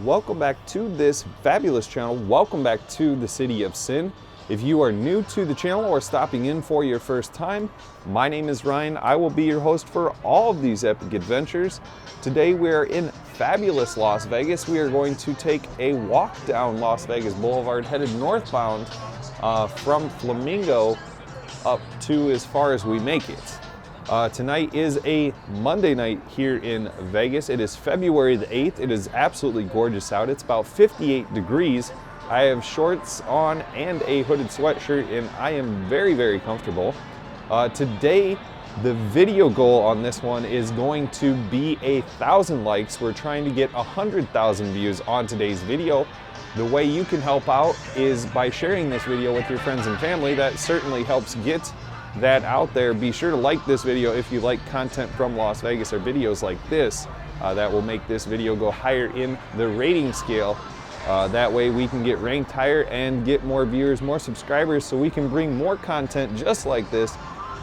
Welcome back to this fabulous channel. Welcome back to the City of Sin. If you are new to the channel or stopping in for your first time, my name is Ryan. I will be your host for all of these epic adventures. Today we are in fabulous Las Vegas. We are going to take a walk down Las Vegas Boulevard headed northbound from Flamingo up to as far as we make it. Tonight is a Monday night here in Vegas. It is February the 8th. It is absolutely gorgeous out. It's about 58 degrees. I have shorts on and a hooded sweatshirt, and I am very, very comfortable. Today, the video goal on this one is going to be 1,000 likes. We're trying to get 100,000 views on today's video. The way you can help out is by sharing this video with your friends and family. That certainly helps get that out there. Be sure to like this video if you like content from Las Vegas or videos like this. That will make this video go higher in the rating scale. That way we can get ranked higher and get more viewers, more subscribers, so we can bring more content just like this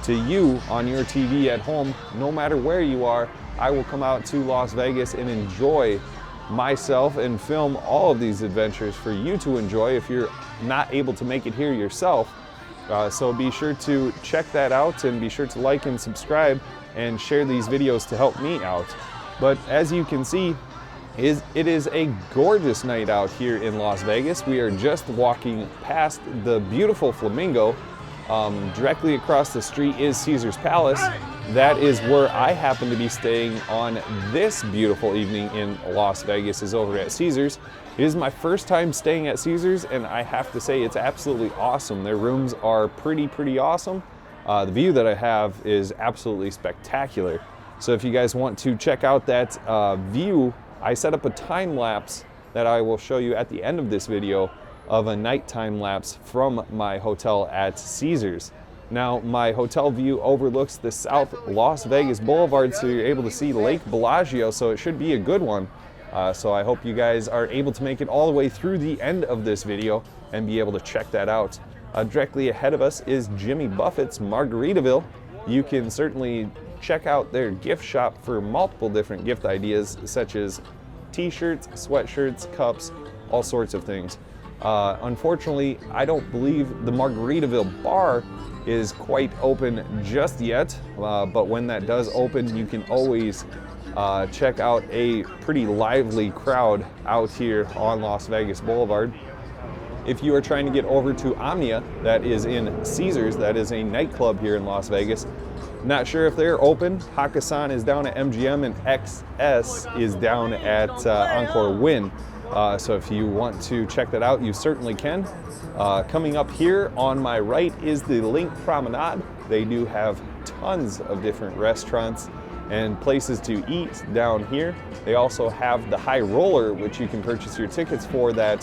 to you on your TV at home. No matter where you are, I will come out to Las Vegas and enjoy myself and film all of these adventures for you to enjoy if you're not able to make it here yourself. So be sure to check that out and be sure to like and subscribe and share these videos to help me out. But as you can see, it is a gorgeous night out here in Las Vegas. We are just walking past the beautiful Flamingo. Directly across the street is Caesar's Palace. That is where I happen to be staying on this beautiful evening in Las Vegas, is over at Caesar's. It is my first time staying at Caesar's, and I have to say it's absolutely awesome. Their rooms are pretty awesome. The view that I have is absolutely spectacular. So if you guys want to check out that view, I set up a time lapse that I will show you at the end of this video of a night time lapse from my hotel at Caesar's. Now, my hotel view overlooks the South Las Vegas Boulevard, so you're able to see Lake Bellagio, so it should be a good one. So I hope you guys are able to make it all the way through the end of this video and be able to check that out. Directly ahead of us is Jimmy Buffett's Margaritaville. You can certainly check out their gift shop for multiple different gift ideas, such as t-shirts, sweatshirts, cups, all sorts of things. Unfortunately, I don't believe the Margaritaville bar is quite open just yet, but when that does open, you can always check out a pretty lively crowd out here on Las Vegas Boulevard. If you are trying to get over to Omnia, that is in Caesar's, that is a nightclub here in Las Vegas. Not sure if they're open. Hakkasan is down at MGM and XS is down at Encore Wynn. So if you want to check that out, you certainly can. Coming up here on my right is the Link Promenade. They do have tons of different restaurants and places to eat down here. They also have the High Roller, which you can purchase your tickets for, that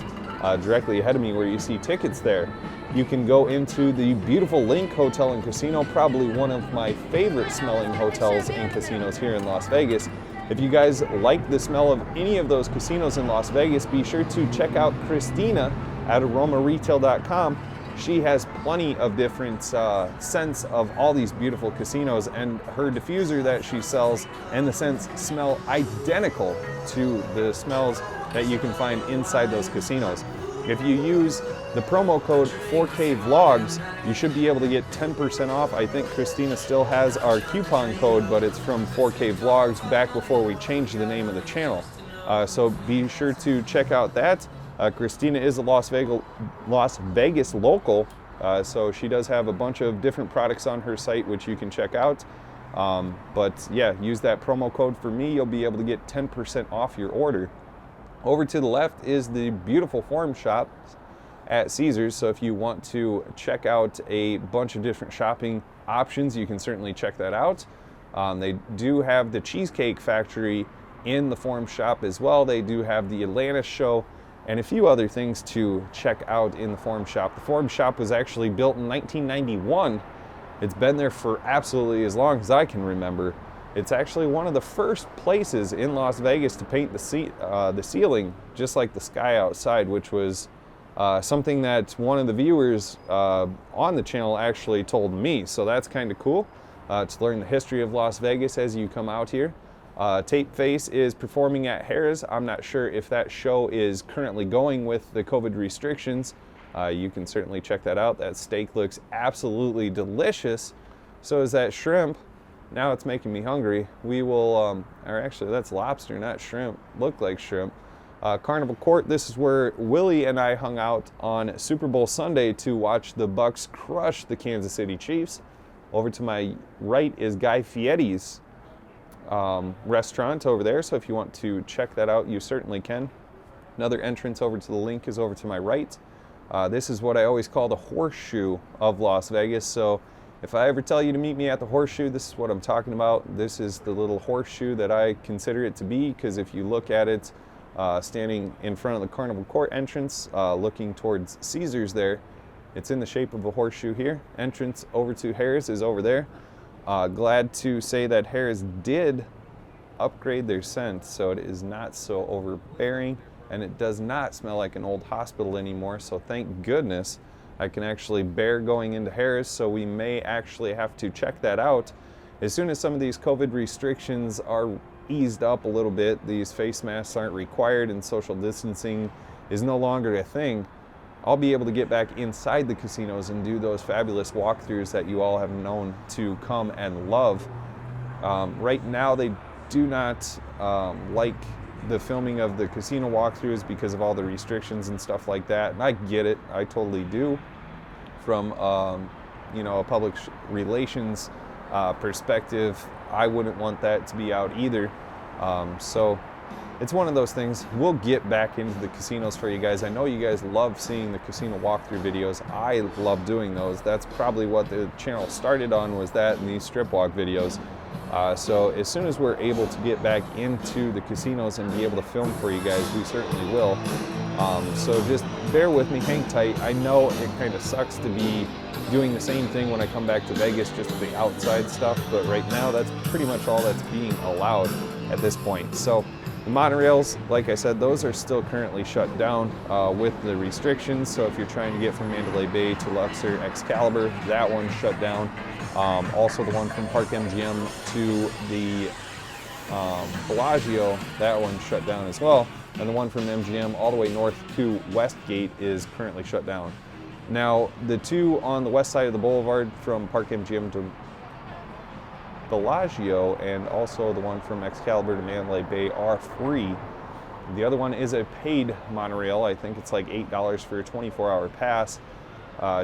directly ahead of me where you see tickets there. You can go into the beautiful Link Hotel and Casino, probably one of my favorite smelling hotels and casinos here in Las Vegas. If you guys like the smell of any of those casinos in Las Vegas, be sure to check out Christina at aromaretail.com. She has plenty of different scents of all these beautiful casinos, and her diffuser that she sells and the scents smell identical to the smells that you can find inside those casinos. If you use the promo code 4K Vlogs, you should be able to get 10% off. I think Christina still has our coupon code, but it's from 4K Vlogs back before we changed the name of the channel. So be sure to check out that. Christina is a Las Vegas local, so she does have a bunch of different products on her site which you can check out. But yeah, use that promo code for me. You'll be able to get 10% off your order. Over to the left is the beautiful Forum Shop at Caesar's, so if you want to check out a bunch of different shopping options, you can certainly check that out. They do have the Cheesecake Factory in the Forum Shop as well. They do have the Atlantis show and a few other things to check out in the Forum Shop. The Forum Shop was actually built in 1991. It's been there for absolutely as long as I can remember. It's actually one of the first places in Las Vegas to paint the ceiling just like the sky outside, which was something that one of the viewers on the channel actually told me. So that's kind of cool to learn the history of Las Vegas as you come out here. Tape Face is performing at Harrah's. I'm not sure if that show is currently going with the COVID restrictions. You can certainly check that out. That steak looks absolutely delicious. So is that shrimp. Now it's making me hungry. We will, or actually that's lobster, not shrimp. Look like shrimp. Carnival Court, this is where Willie and I hung out on Super Bowl Sunday to watch the Bucs crush the Kansas City Chiefs. Over to my right is Guy Fieri's restaurant over there, so if you want to check that out, you certainly can. Another entrance over to the link is over to my right. This is what I always call the horseshoe of Las Vegas, so if I ever tell you to meet me at the horseshoe, this is what I'm talking about. This is the little horseshoe that I consider it to be, because if you look at it standing in front of the Carnival Court entrance, looking towards Caesars there, it's in the shape of a horseshoe here. Entrance over to Harrah's is over there. Glad to say that Harrah's did upgrade their scent, so it is not so overbearing, and it does not smell like an old hospital anymore, so thank goodness. I can actually bear going into Harrah's, so we may actually have to check that out. As soon as some of these COVID restrictions are eased up a little bit, these face masks aren't required and social distancing is no longer a thing, I'll be able to get back inside the casinos and do those fabulous walkthroughs that you all have known to come and love. Right now they do not like the filming of the casino walkthroughs because of all the restrictions and stuff like that, and I get it, I totally do. From a public relations perspective, I wouldn't want that to be out either. So it's one of those things. We'll get back into the casinos for you guys. I know you guys love seeing the casino walkthrough videos. I love doing those. That's probably what the channel started on, was that and these strip walk videos. So as soon as we're able to get back into the casinos and be able to film for you guys, we certainly will. So just bear with me, hang tight. I know it kind of sucks to be doing the same thing when I come back to Vegas, just the outside stuff, but right now that's pretty much all that's being allowed at this point. So the monorails, like I said, those are still currently shut down with the restrictions. So if you're trying to get from Mandalay Bay to Luxor Excalibur, that one's shut down. Also the one from Park MGM to the Bellagio, that one's shut down as well. And the one from MGM all the way north to Westgate is currently shut down. Now, the two on the west side of the boulevard from Park MGM to Bellagio, and also the one from Excalibur to Mandalay Bay, are free. The other one is a paid monorail. I think it's like $8 for a 24-hour pass.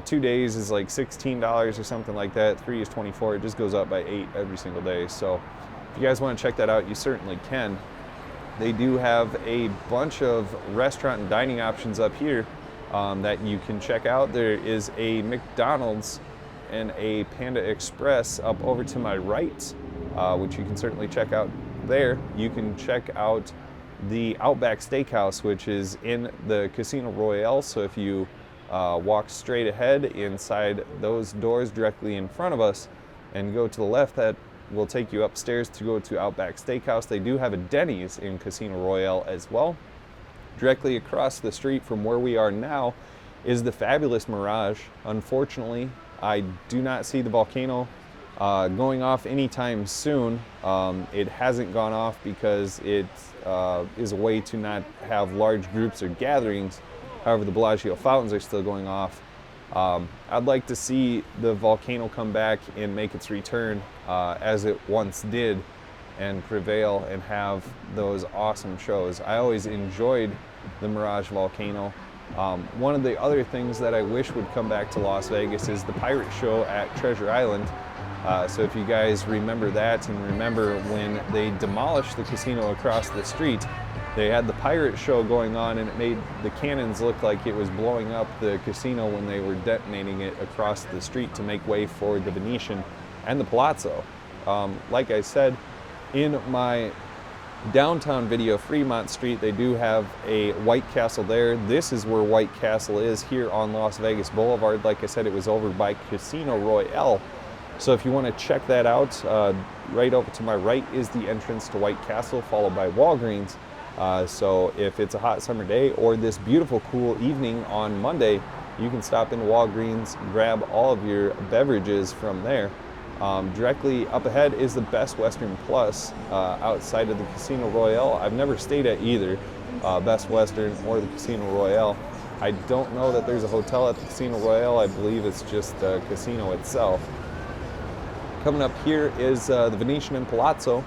2 days is like $16 or something like that. 3 is $24. It just goes up by 8 every single day. So if you guys want to check that out, you certainly can. They do have a bunch of restaurant and dining options up here that you can check out. There is a McDonald's and a Panda Express up over to my right, which you can certainly check out there. You can check out the Outback Steakhouse, which is in the Casino Royale. So if you walk straight ahead inside those doors directly in front of us and go to the left, that will take you upstairs to go to Outback Steakhouse. They do have a Denny's in Casino Royale as well. Directly across the street from where we are now is the fabulous Mirage. Unfortunately, I do not see the volcano going off anytime soon. It hasn't gone off because it is a way to not have large groups or gatherings. However, the Bellagio fountains are still going off. I'd like to see the volcano come back and make its return as it once did and prevail and have those awesome shows. I always enjoyed the Mirage volcano. One of the other things that I wish would come back to Las Vegas is the pirate show at Treasure Island. So if you guys remember that, and remember when they demolished the casino across the street, they had the pirate show going on, and it made the cannons look like it was blowing up the casino when they were detonating it across the street to make way for the Venetian and the Palazzo. Like I said in my downtown video, Fremont Street, they do have a White Castle there. This is where White Castle is here on Las Vegas Boulevard. Like I said, it was over by Casino Royale. So if you want to check that out, right over to my right is the entrance to White Castle, followed by Walgreens. So if it's a hot summer day or this beautiful cool evening on Monday, you can stop into Walgreens, grab all of your beverages from there. Directly up ahead is the Best Western Plus outside of the Casino Royale. I've never stayed at either Best Western or the Casino Royale. I don't know that there's a hotel at the Casino Royale. I believe it's just the casino itself. Coming up here is the Venetian and Palazzo.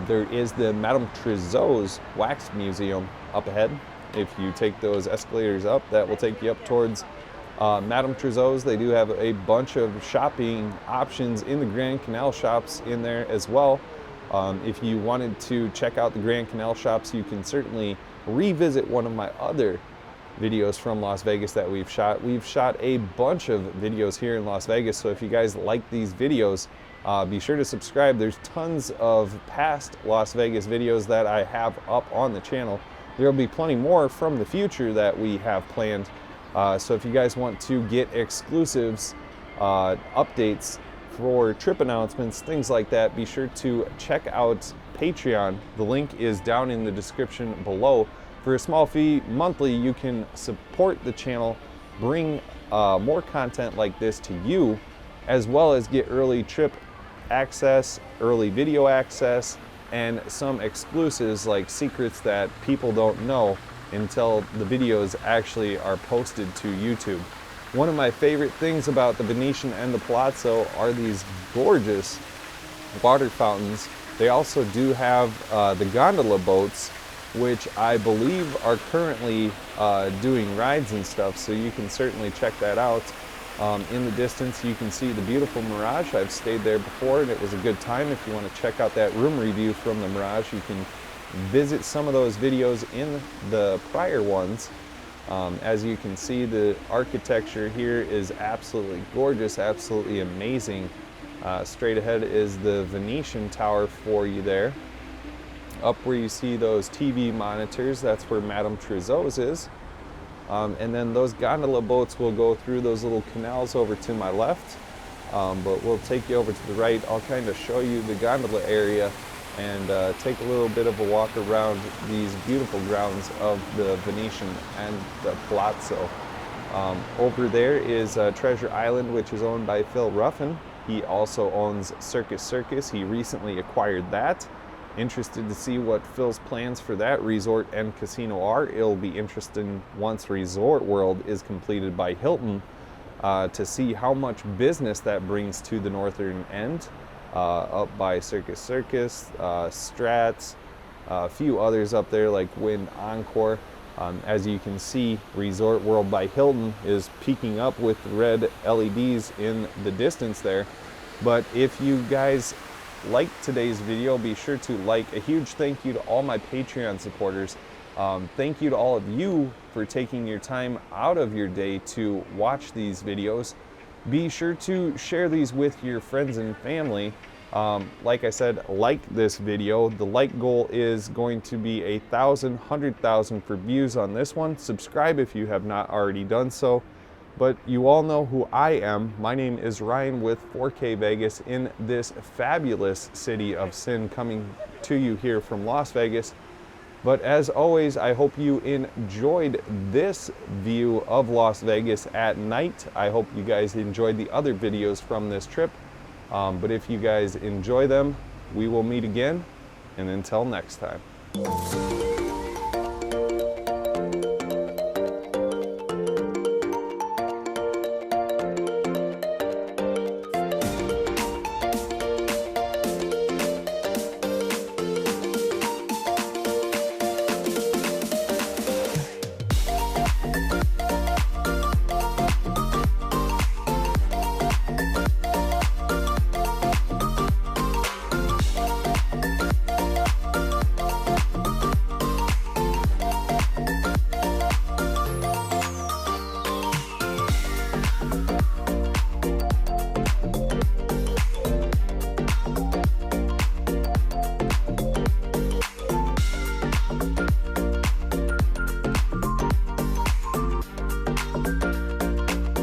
There is the Madame Tussauds Wax Museum up ahead. If you take those escalators up, that will take you up towards Madame Tussauds. They do have a bunch of shopping options in the Grand Canal shops in there as well. If you wanted to check out the Grand Canal shops, you can certainly revisit one of my other videos from Las Vegas that we've shot. We've shot a bunch of videos here in Las Vegas, so if you guys like these videos, be sure to subscribe. There's tons of past Las Vegas videos that I have up on the channel. There'll be plenty more from the future that we have planned. So if you guys want to get exclusives, updates for trip announcements, things like that, be sure to check out Patreon. The link is down in the description below. For a small fee monthly, you can support the channel, bring more content like this to you, as well as get early trip access, early video access, and some exclusives like secrets that people don't know until the videos actually are posted to YouTube. One of my favorite things about the Venetian and the Palazzo are these gorgeous water fountains. They also do have the gondola boats, which I believe are currently doing rides and stuff, so you can certainly check that out. In the distance you can see the beautiful Mirage. I've stayed there before and it was a good time. If you want to check out that room review from the Mirage, you can visit some of those videos in the prior ones. As you can see, the architecture here is absolutely gorgeous, absolutely amazing. Straight ahead is the Venetian Tower for you there. Up where you see those TV monitors, that's where Madame Tussauds is. And then those gondola boats will go through those little canals over to my left. But we'll take you over to the right. I'll kind of show you the gondola area and take a little bit of a walk around these beautiful grounds of the Venetian and the Palazzo. Over there is Treasure Island, which is owned by Phil Ruffin. He also owns Circus Circus. He recently acquired that. Interested to see what Phil's plans for that resort and casino are. It'll be interesting once Resort World is completed by Hilton to see how much business that brings to the northern end, up by Circus Circus, Strats, a few others up there like Wynn Encore. As you can see, Resort World by Hilton is peaking up with red LEDs in the distance there. But if you guys like today's video, be sure to like. A huge thank you to all my Patreon supporters. Thank you to all of you for taking your time out of your day to watch these videos. Be sure to share these with your friends and family. Like I said, like this video. The like goal is going to be 100,000 for views on this one. Subscribe if you have not already done so. But you all know who I am. My name is Ryan with 4K Vegas in this fabulous city of sin, coming to you here from Las Vegas. But as always, I hope you enjoyed this view of Las Vegas at night. I hope you guys enjoyed the other videos from this trip. But if you guys enjoy them, we will meet again. And until next time.